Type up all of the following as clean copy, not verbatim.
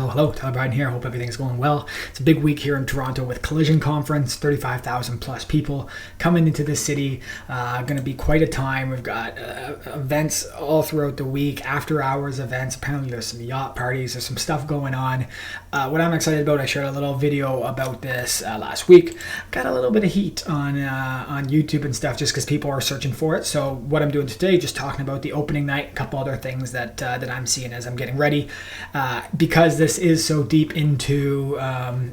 Hello, Bryden here. Hope everything's going well. It's a big week here in Toronto with PreCollision conference, 35,000 plus people coming into the city. Going to be quite a time. We've got events all throughout the week, after hours events. Apparently there's some yacht parties, there's some stuff going on. What I'm excited about, I shared a little video about this last week. Got a little bit of heat on YouTube and stuff just because people are searching for it. So what I'm doing today, just talking about the opening night, a couple other things that I'm seeing as I'm getting ready. Because this is so deep into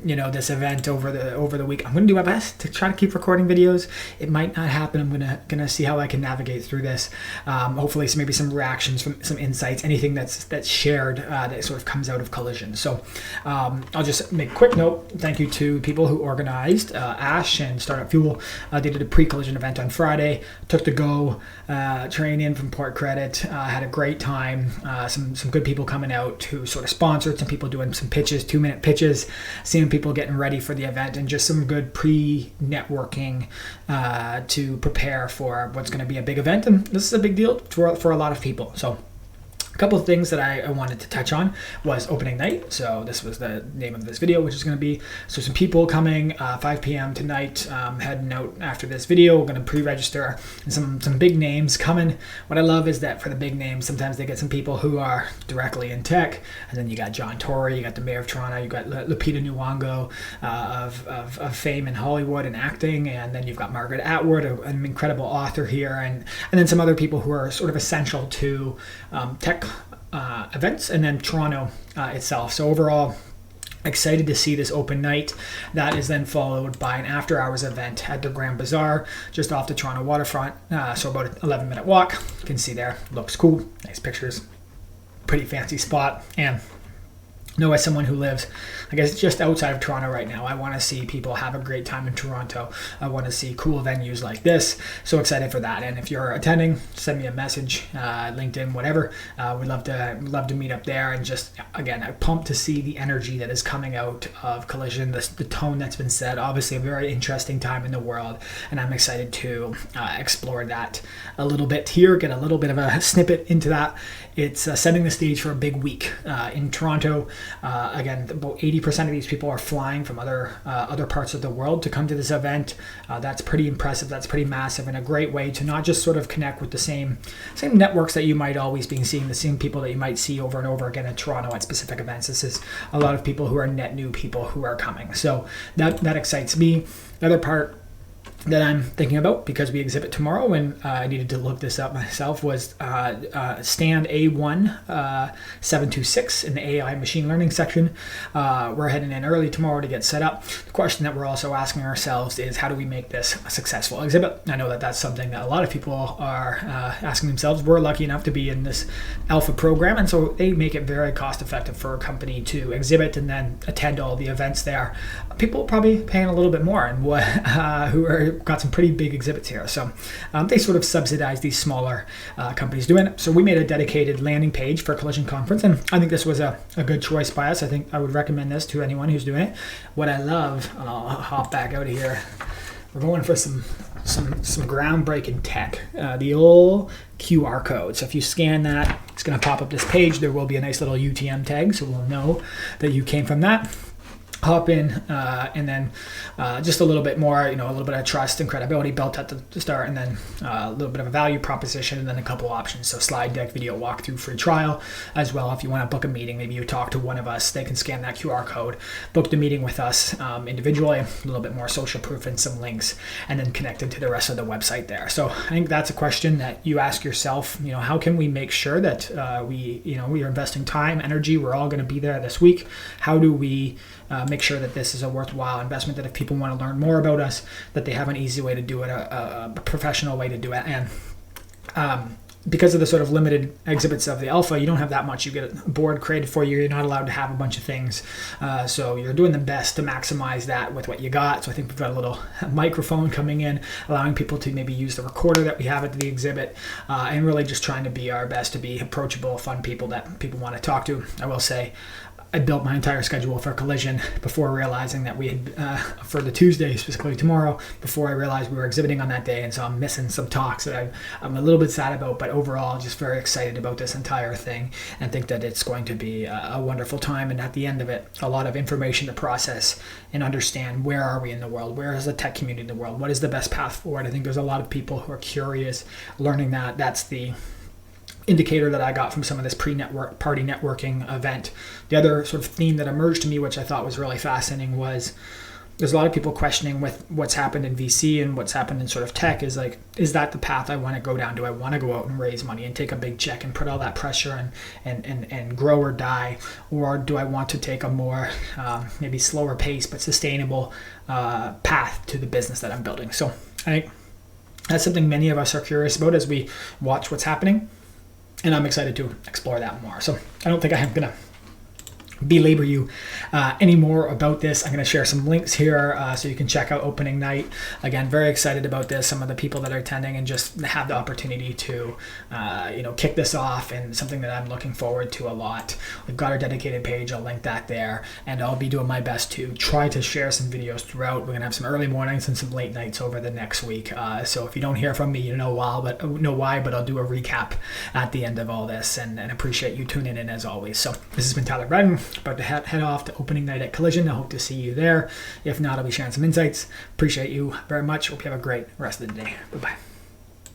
this event over the week, I'm going to do my best to try to keep recording videos. It might not happen. I'm gonna see how I can navigate through this. Hopefully, maybe some reactions, some insights, anything that's shared that sort of comes out of Collision. So I'll just make a quick note. Thank you to people who organized Ash and Startup Fuel. They did a pre-collision event on Friday. Took the Go train in from Port Credit. Had a great time. Some good people coming out who sort of sponsored, some people doing some pitches, 2-minute pitches, seeing people getting ready for the event, and just some good pre-networking to prepare for what's going to be a big event. And this is a big deal for a lot of people. So a couple of things that I wanted to touch on was opening night. So this was the name of this video, which is going to be, so some people coming 5 p.m. tonight, heading out after this video. We're going to pre-register, and some big names coming. What I love is that for the big names, sometimes they get some people who are directly in tech, and then you got Tory, you got the mayor of Toronto, you got Lupita Nyong'o of fame in Hollywood and acting, and then you've got Margaret Atwood, an incredible author here, and then some other people who are sort of essential to tech events, and then Toronto itself. So overall, excited to see this open night. That is then followed by an after hours event at the Grand Bazaar, just off the Toronto waterfront. So about an 11-minute walk. You can see there, looks cool, nice pictures, pretty fancy spot. And as someone who lives, I guess, just outside of Toronto right now, I want to see people have a great time in Toronto. I want to see cool venues like this. So excited for that. And if you're attending, send me a message, LinkedIn, whatever. We'd love to meet up there. And just, again, I'm pumped to see the energy that is coming out of Collision, the tone that's been set. Obviously, a very interesting time in the world. And I'm excited to explore that a little bit here, get a little bit of a snippet into that. It's setting the stage for a big week in Toronto. Again, about 80% of these people are flying from other parts of the world to come to this event. That's pretty impressive. That's pretty massive, and a great way to not just sort of connect with the same networks that you might always be seeing, the same people that you might see over and over again in Toronto at specific events. This is a lot of people who are net new people who are coming. So that excites me. The other part that I'm thinking about, because we exhibit tomorrow, and I needed to look this up myself, was stand A1 726 in the AI machine learning section. We're heading in early tomorrow to get set up. The question that we're also asking ourselves is, how do we make this a successful exhibit? I know that that's something that a lot of people are asking themselves. We're lucky enough to be in this alpha program, and so they make it very cost effective for a company to exhibit and then attend all the events there. People probably paying a little bit more, and who are got some pretty big exhibits here. So they sort of subsidize these smaller companies doing it. So we made a dedicated landing page for Collision Conference, and I think this was a good choice by us. I think I would recommend this to anyone who's doing it. What I love, and I'll hop back out of here, we're going for some groundbreaking tech, the old QR code. So if you scan that, it's going to pop up this page. There will be a nice little UTM tag, so we'll know that you came from that. Hop in, and then just a little bit more, a little bit of trust and credibility built at the start, and then a little bit of a value proposition, and then a couple options. So slide deck, video walkthrough, free trial as well. If you want to book a meeting, maybe you talk to one of us, they can scan that QR code, book the meeting with us individually, a little bit more social proof and some links, and then connected to the rest of the website there. So I think that's a question that you ask yourself, how can we make sure that we are investing time, energy, we're all going to be there this week. How do we make sure that this is a worthwhile investment, that if people want to learn more about us, that they have an easy way to do it, a professional way to do it. And because of the sort of limited exhibits of the alpha, you don't have that much. You get a board created for you. You're not allowed to have a bunch of things. So you're doing the best to maximize that with what you got. So I think we've got a little microphone coming in, allowing people to maybe use the recorder that we have at the exhibit, and really just trying to be our best to be approachable, fun people that people want to talk to. I will say, I built my entire schedule for Collision before realizing that we had, for the Tuesday, specifically tomorrow, before I realized we were exhibiting on that day. And so I'm missing some talks that I'm a little bit sad about, but overall just very excited about this entire thing and think that it's going to be a wonderful time. And at the end of it, a lot of information to process and understand where are we in the world? Where is the tech community in the world? What is the best path forward? I think there's a lot of people who are curious, learning that. That's the indicator that I got from some of this pre-network party networking event. The other sort of theme that emerged to me, which I thought was really fascinating, was there's a lot of people questioning with what's happened in VC and what's happened in sort of tech is like, is that the path I want to go down? Do I want to go out and raise money and take a big check and put all that pressure and grow or die? Or do I want to take a more maybe slower pace but sustainable path to the business that I'm building? So I think that's something many of us are curious about as we watch what's happening. And I'm excited to explore that more. So I don't think I'm going to belabor you any more about this. I'm going to share some links here so you can check out opening night. Again, very excited about this. Some of the people that are attending and just have the opportunity to kick this off, and something that I'm looking forward to a lot. We've got our dedicated page. I'll link that there, and I'll be doing my best to try to share some videos throughout. We're going to have some early mornings and some late nights over the next week. So if you don't hear from me, you know why, but I'll do a recap at the end of all this, and appreciate you tuning in as always. So this has been Bryden. About to head off to opening night at Collision. I hope to see you there. If not, I'll be sharing some insights. Appreciate you very much. Hope you have a great rest of the day. Bye-bye.